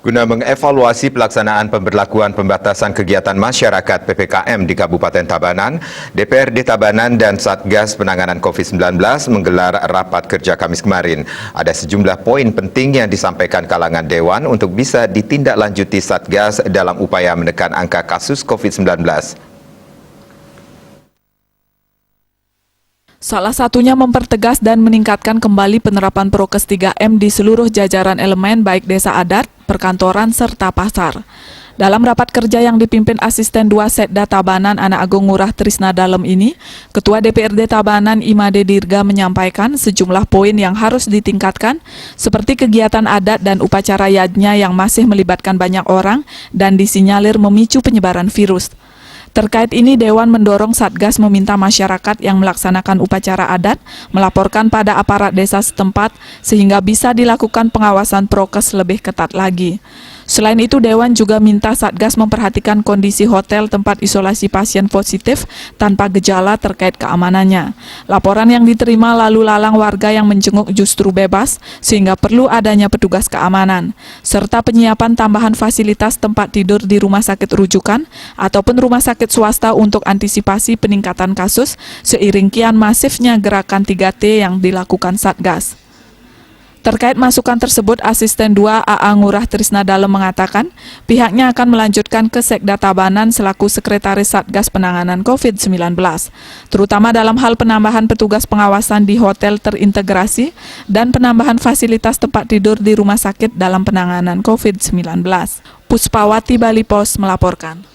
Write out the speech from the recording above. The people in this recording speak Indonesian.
Guna mengevaluasi pelaksanaan pemberlakuan pembatasan kegiatan masyarakat PPKM di Kabupaten Tabanan, DPRD Tabanan dan Satgas Penanganan COVID-19 menggelar rapat kerja Kamis kemarin. Ada sejumlah poin penting yang disampaikan kalangan Dewan untuk bisa ditindaklanjuti Satgas dalam upaya menekan angka kasus COVID-19. Salah satunya mempertegas dan meningkatkan kembali penerapan Prokes 3M di seluruh jajaran elemen baik desa adat, perkantoran, serta pasar. Dalam rapat kerja yang dipimpin Asisten 2 Setda Tabanan Anak Agung Ngurah Trisna Dalem ini, Ketua DPRD Tabanan Imade Dirga menyampaikan sejumlah poin yang harus ditingkatkan, seperti kegiatan adat dan upacara yajnya yang masih melibatkan banyak orang dan disinyalir memicu penyebaran virus. Terkait ini, Dewan mendorong Satgas meminta masyarakat yang melaksanakan upacara adat melaporkan pada aparat desa setempat sehingga bisa dilakukan pengawasan prokes lebih ketat lagi. Selain itu, Dewan juga minta Satgas memperhatikan kondisi hotel tempat isolasi pasien positif tanpa gejala terkait keamanannya. Laporan yang diterima lalu lalang warga yang menjenguk justru bebas, sehingga perlu adanya petugas keamanan, serta penyiapan tambahan fasilitas tempat tidur di rumah sakit rujukan ataupun rumah sakit swasta untuk antisipasi peningkatan kasus seiring kian masifnya gerakan 3T yang dilakukan Satgas. Terkait masukan tersebut, Asisten 2 AA Ngurah Trisna Dalem mengatakan pihaknya akan melanjutkan ke Sekda Tabanan selaku Sekretaris Satgas Penanganan COVID-19, terutama dalam hal penambahan petugas pengawasan di hotel terintegrasi dan penambahan fasilitas tempat tidur di rumah sakit dalam penanganan COVID-19. Puspawati Bali Pos melaporkan.